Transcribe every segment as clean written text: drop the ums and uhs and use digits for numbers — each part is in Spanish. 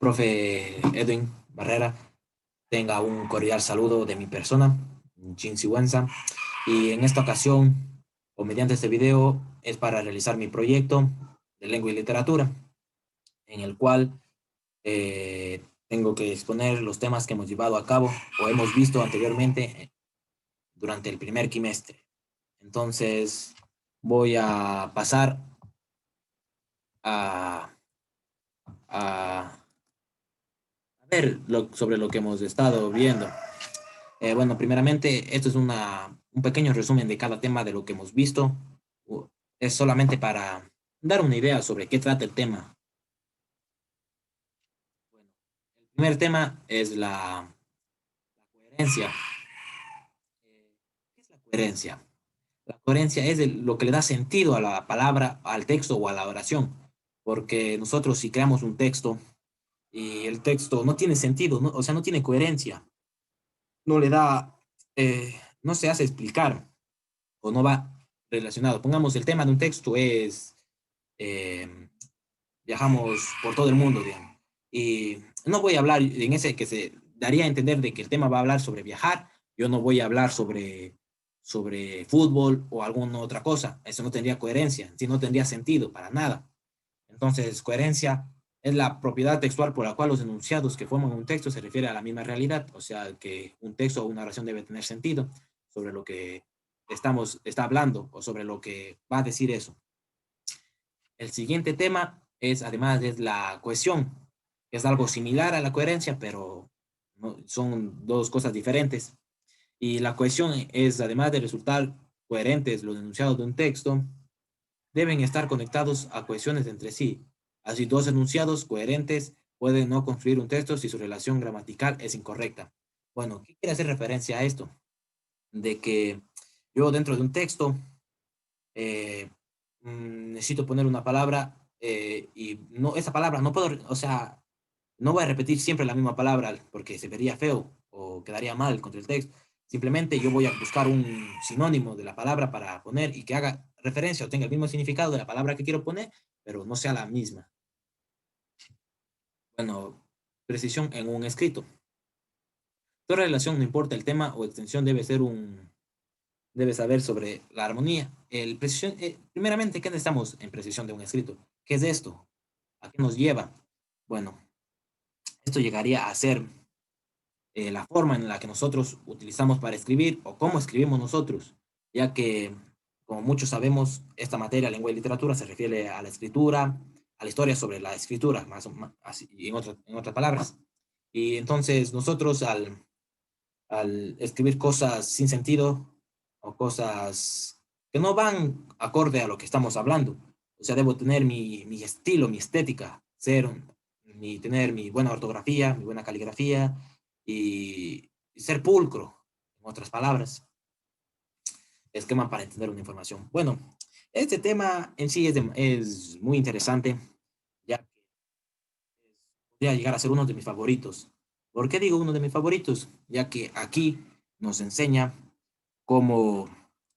Profe Edwin Barrera, tenga un cordial saludo de mi persona, Jin Sigüenza, y en esta ocasión, o mediante este video, es para realizar mi proyecto de lengua y literatura, en el cual tengo que exponer los temas que hemos llevado a cabo o hemos visto anteriormente durante el primer quimestre. Entonces, voy a pasar a, a ver sobre lo que hemos estado viendo. Bueno, primeramente, esto es un pequeño resumen de cada tema de lo que hemos visto. Es solamente para dar una idea sobre qué trata el tema. Bueno, el primer tema es la coherencia. ¿Qué es la coherencia? La coherencia es lo que le da sentido a la palabra, al texto o a la oración. Porque nosotros si creamos un texto y el texto no tiene sentido, ¿no? O sea, no tiene coherencia, no le da, no se hace explicar o no va relacionado. Pongamos el tema de un texto es eh, viajamos por todo el mundo, digamos. Y no voy a hablar en ese que se daría a entender de que el tema va a hablar sobre viajar. Yo no voy a hablar sobre fútbol o alguna otra cosa. Eso no tendría coherencia, si no tendría sentido para nada. Entonces, coherencia es la propiedad textual por la cual los enunciados que forman un texto se refiere a la misma realidad, o sea, que un texto o una oración debe tener sentido sobre lo que está hablando o sobre lo que va a decir eso. El siguiente tema es, además, es la cohesión, que es algo similar a la coherencia, pero no, son dos cosas diferentes. Y la cohesión es, además de resultar coherentes los enunciados de un texto, deben estar conectados a cohesiones entre sí. Así, dos enunciados coherentes pueden no construir un texto si su relación gramatical es incorrecta. Bueno, ¿qué quiere hacer referencia a esto? De que yo dentro de un texto eh, necesito poner una palabra y no, esa palabra no puedo, o sea, no voy a repetir siempre la misma palabra porque se vería feo o quedaría mal contra el texto. Simplemente yo voy a buscar un sinónimo de la palabra para poner y que haga referencia o tenga el mismo significado de la palabra que quiero poner, pero no sea la misma. Bueno, precisión en un escrito. Toda relación, no importa el tema o extensión, debe saber sobre la armonía. Primeramente, ¿qué necesitamos en precisión de un escrito? ¿Qué es esto? ¿A qué nos lleva? Bueno, esto llegaría a ser la forma en la que nosotros utilizamos para escribir o cómo escribimos nosotros, ya que, como muchos sabemos, esta materia, lengua y literatura, se refiere a la escritura, a la historia sobre la escritura, más así, en otras palabras. Y entonces nosotros al escribir cosas sin sentido o cosas que no van acorde a lo que estamos hablando, o sea, debo tener mi estilo, mi estética, tener mi buena ortografía, mi buena caligrafía y ser pulcro, en otras palabras, esquema para entender una información. Bueno, este tema en sí es muy interesante, ya que podría llegar a ser uno de mis favoritos. ¿Por qué digo uno de mis favoritos? Ya que aquí nos enseña cómo,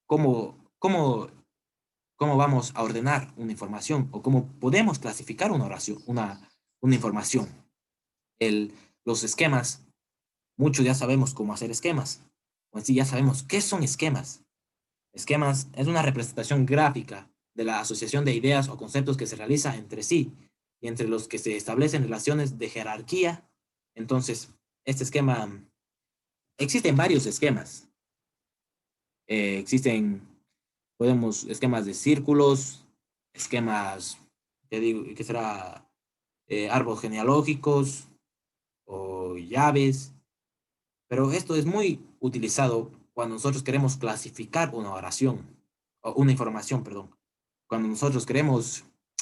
cómo cómo vamos a ordenar una información o cómo podemos clasificar una oración, una información. El, los esquemas, muchos ya sabemos cómo hacer esquemas. O en sí ya sabemos qué son esquemas. Esquemas es una representación gráfica de la asociación de ideas o conceptos que se realiza entre sí y entre los que se establecen relaciones de jerarquía. Entonces, este esquema, existen varios esquemas. Existen esquemas de círculos, esquemas, te digo, que será árboles genealógicos o llaves, pero esto es muy utilizado cuando nosotros queremos clasificar una oración, o una información, perdón. Cuando nosotros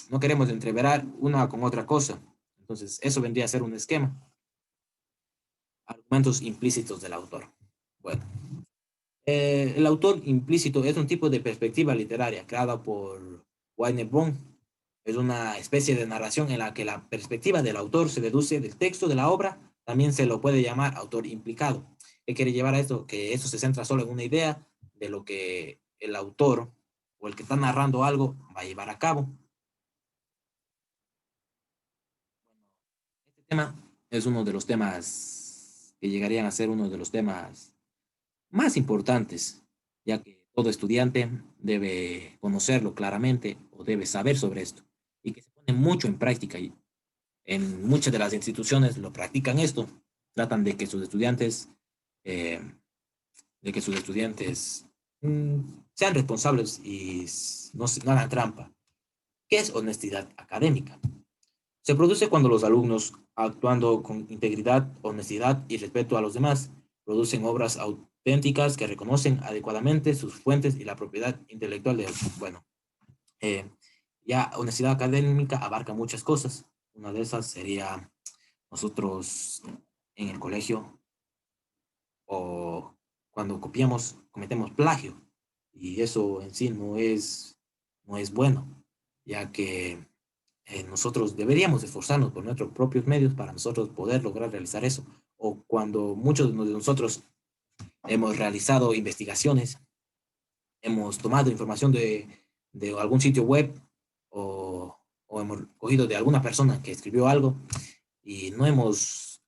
no queremos entreverar una con otra cosa. Entonces, eso vendría a ser un esquema. Argumentos implícitos del autor. Bueno, el autor implícito es un tipo de perspectiva literaria creada por Wayne Bond. Es una especie de narración en la que la perspectiva del autor se deduce del texto de la obra. También se lo puede llamar autor implicado. ¿Qué quiere llevar a esto? Que esto se centra solo en una idea de lo que el autor o el que está narrando algo va a llevar a cabo. tema es uno de los temas que llegarían a ser uno de los temas más importantes, ya que todo estudiante debe conocerlo claramente o debe saber sobre esto y que se pone mucho en práctica y en muchas de las instituciones lo practican esto, tratan eh, de que sus estudiantes sean responsables y no hagan trampa. ¿Qué es honestidad académica? Se produce cuando los alumnos, actuando con integridad, honestidad y respeto a los demás, producen obras auténticas que reconocen adecuadamente sus fuentes y la propiedad intelectual de otros. Bueno, eh, ya honestidad académica abarca muchas cosas. Una de esas sería nosotros en el colegio o cuando copiamos, cometemos plagio. Y eso en sí no es bueno, ya que nosotros deberíamos esforzarnos por nuestros propios medios para nosotros poder lograr realizar eso. O cuando muchos de nosotros hemos realizado investigaciones, hemos tomado información de algún sitio web o hemos cogido de alguna persona que escribió algo y no hemos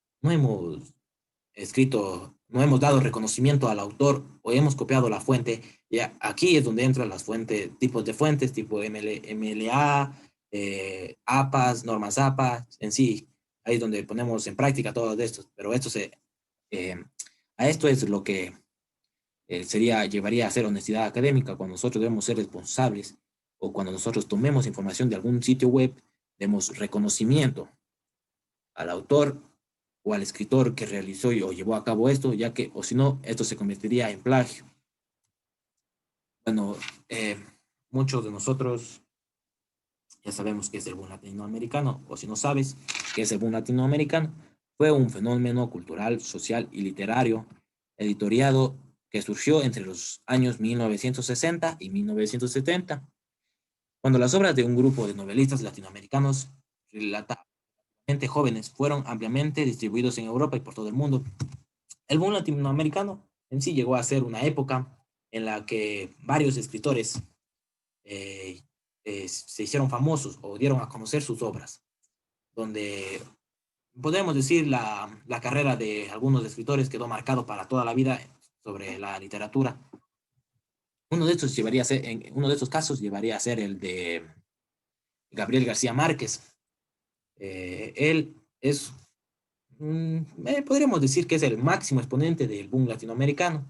escrito, no hemos dado reconocimiento al autor o hemos copiado la fuente. Ya aquí es donde entran las fuentes, tipos de fuentes, tipo MLA, APAs, normas APA, en sí. Ahí es donde ponemos en práctica todo esto. Pero eh, a esto es lo que llevaría a ser honestidad académica, cuando nosotros debemos ser responsables o cuando nosotros tomemos información de algún sitio web, demos reconocimiento al autor o al escritor que realizó o llevó a cabo esto, ya que, o si no, esto se convertiría en plagio. Bueno, muchos de nosotros ya sabemos qué es el boom latinoamericano, o si no sabes qué es el boom latinoamericano, fue un fenómeno cultural, social y literario editoriado que surgió entre los años 1960 y 1970, cuando las obras de un grupo de novelistas latinoamericanos relativamente jóvenes fueron ampliamente distribuidos en Europa y por todo el mundo. El boom latinoamericano en sí llegó a ser una época en la que varios escritores eh, se hicieron famosos o dieron a conocer sus obras, donde podemos decir la carrera de algunos escritores quedó marcado para toda la vida sobre la literatura. Uno de estos casos llevaría a ser el de Gabriel García Márquez. Él es, podríamos decir que es el máximo exponente del boom latinoamericano.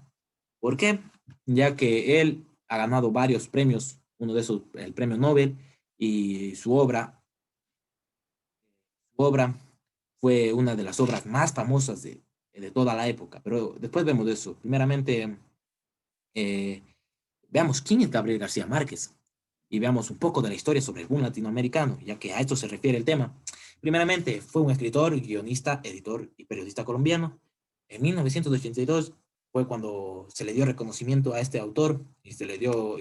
¿Por qué? Ya que él ha ganado varios premios, uno de esos, el premio Nobel, y su obra fue una de las obras más famosas de toda la época. Pero después vemos de eso. Primeramente, eh, veamos quién es Gabriel García Márquez y veamos un poco de la historia sobre el boom latinoamericano, ya que a esto se refiere el tema. Primeramente, fue un escritor, guionista, editor y periodista colombiano. En 1982 fue cuando se le dio reconocimiento a este autor y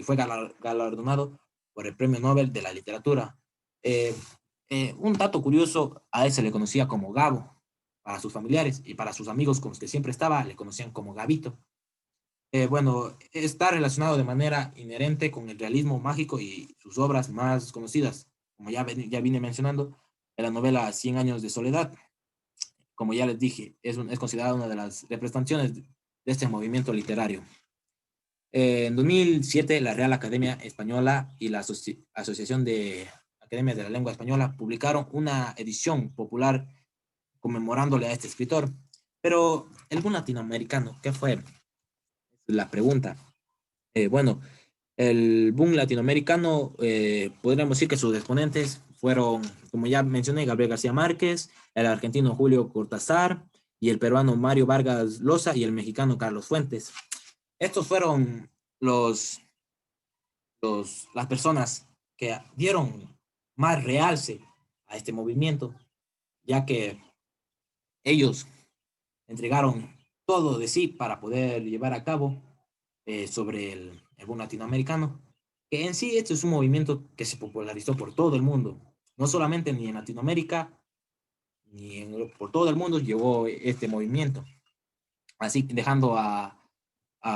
fue galardonado por el Premio Nobel de la Literatura. Eh, un dato curioso, a él se le conocía como Gabo para sus familiares y para sus amigos con los que siempre estaba le conocían como Gabito. Bueno, está relacionado de manera inherente con el realismo mágico y sus obras más conocidas, como ya vine mencionando, en la novela Cien años de soledad. Como ya les dije, es considerada una de las representaciones de este movimiento literario. En 2007, la Real Academia Española y la Asociación de Academias de la Lengua Española publicaron una edición popular conmemorándole a este escritor. Pero el boom latinoamericano, ¿qué fue? La pregunta. Bueno, el boom latinoamericano, podríamos decir que sus exponentes fueron, como ya mencioné, Gabriel García Márquez, el argentino Julio Cortázar y el peruano Mario Vargas Llosa y el mexicano Carlos Fuentes. Estos fueron las personas que dieron más realce a este movimiento, ya que ellos entregaron todo de sí para poder llevar a cabo sobre el boom latinoamericano, que en sí esto es un movimiento que se popularizó por todo el mundo, no solamente ni en Latinoamérica, por todo el mundo llevó este movimiento, así dejando a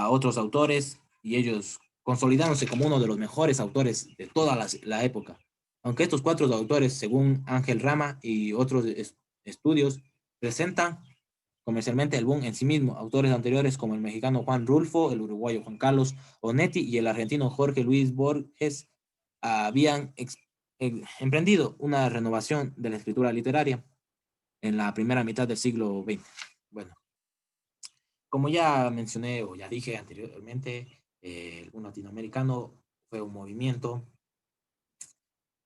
otros autores y ellos consolidándose como uno de los mejores autores de toda la época. Aunque estos cuatro autores, según Ángel Rama y otros estudios presentan comercialmente el boom en sí mismo. Autores anteriores como el mexicano Juan Rulfo, el uruguayo Juan Carlos Onetti y el argentino Jorge Luis Borges habían emprendido una renovación de la escritura literaria en la primera mitad del siglo XX. Bueno, como ya mencioné o ya dije anteriormente, el boom latinoamericano fue un movimiento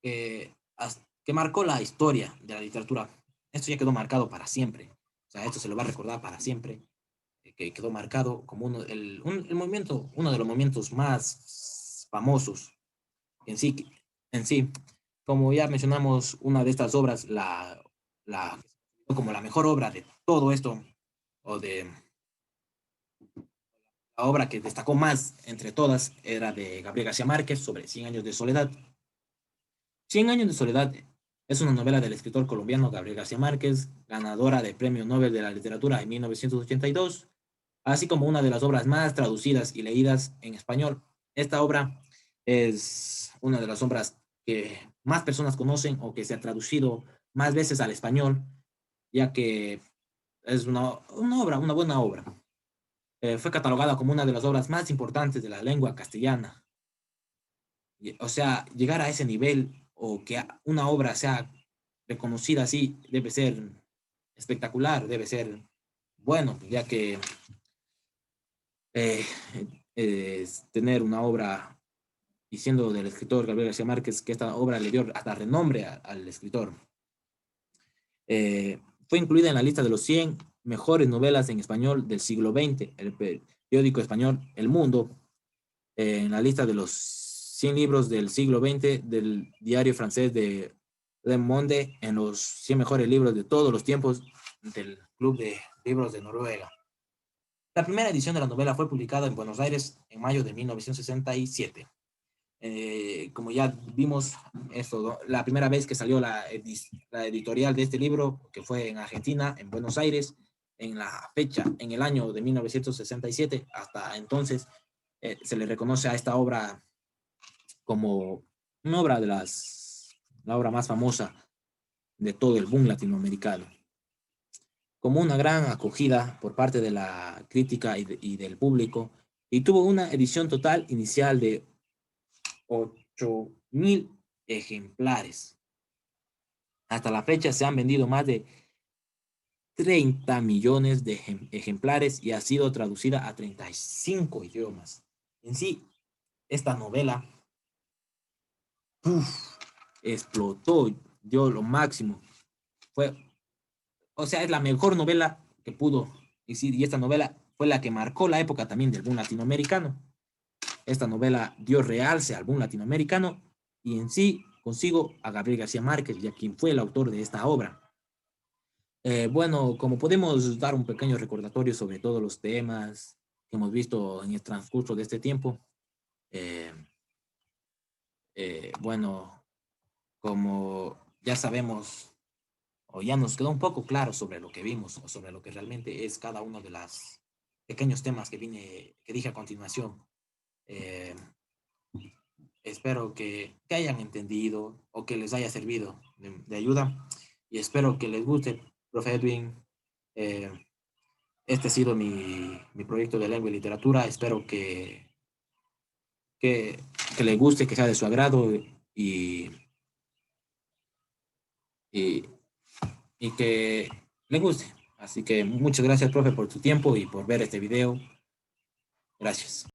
que marcó la historia de la literatura. Esto ya quedó marcado para siempre. O sea, esto se lo va a recordar para siempre. Que quedó marcado como el movimiento, uno de los movimientos más famosos en sí, en sí. Como ya mencionamos, una de estas obras, la como la mejor obra de todo esto, o de la obra que destacó más entre todas, era de Gabriel García Márquez sobre 100 años de soledad. 100 años de soledad es una novela del escritor colombiano Gabriel García Márquez, ganadora del Premio Nobel de la Literatura en 1982, así como una de las obras más traducidas y leídas en español. Esta obra es una de las obras que más personas conocen o que se ha traducido más veces al español, ya que es una buena obra. Fue catalogada como una de las obras más importantes de la lengua castellana. O sea, llegar a ese nivel o que una obra sea reconocida así debe ser espectacular, debe ser bueno, ya que eh, tener una obra diciendo del escritor Gabriel García Márquez que esta obra le dio hasta renombre al escritor. Fue incluida en la lista de los 100 mejores novelas en español del siglo XX, el periódico español El Mundo, en la lista de los 100 libros del siglo XX del diario francés de Le Monde, en los 100 mejores libros de todos los tiempos del Club de Libros de Noruega. La primera edición de la novela fue publicada en Buenos Aires en mayo de 1967. Como ya vimos, esto, la primera vez que salió la editorial de este libro, que fue en Argentina, en Buenos Aires, en la fecha, en el año de 1967, hasta entonces se le reconoce a esta obra como una obra la obra más famosa de todo el boom latinoamericano, como una gran acogida por parte de la crítica y del público, y tuvo una edición total inicial de 8,000 ejemplares. Hasta la fecha se han vendido más de 30 millones de ejemplares y ha sido traducida a 35 idiomas. En sí, esta novela explotó, dio lo máximo. Fue, o sea, es la mejor novela que pudo existir y esta novela fue la que marcó la época también del boom latinoamericano. Esta novela dio realce al boom latinoamericano y en sí consigo a Gabriel García Márquez, ya quien fue el autor de esta obra. Bueno, como podemos dar un pequeño recordatorio sobre todos los temas que hemos visto en el transcurso de este tiempo, eh, bueno, como ya sabemos o ya nos quedó un poco claro sobre lo que vimos o sobre lo que realmente es cada uno de los pequeños temas que dije a continuación. Eh, Espero que hayan entendido o que les haya servido de ayuda y espero que les guste, profe Edwin. Eh, este ha sido mi proyecto de lengua y literatura. Espero que, que les guste, que sea de su agrado y, y que les guste. Así que muchas gracias, profe, por tu tiempo y por ver este video. Gracias.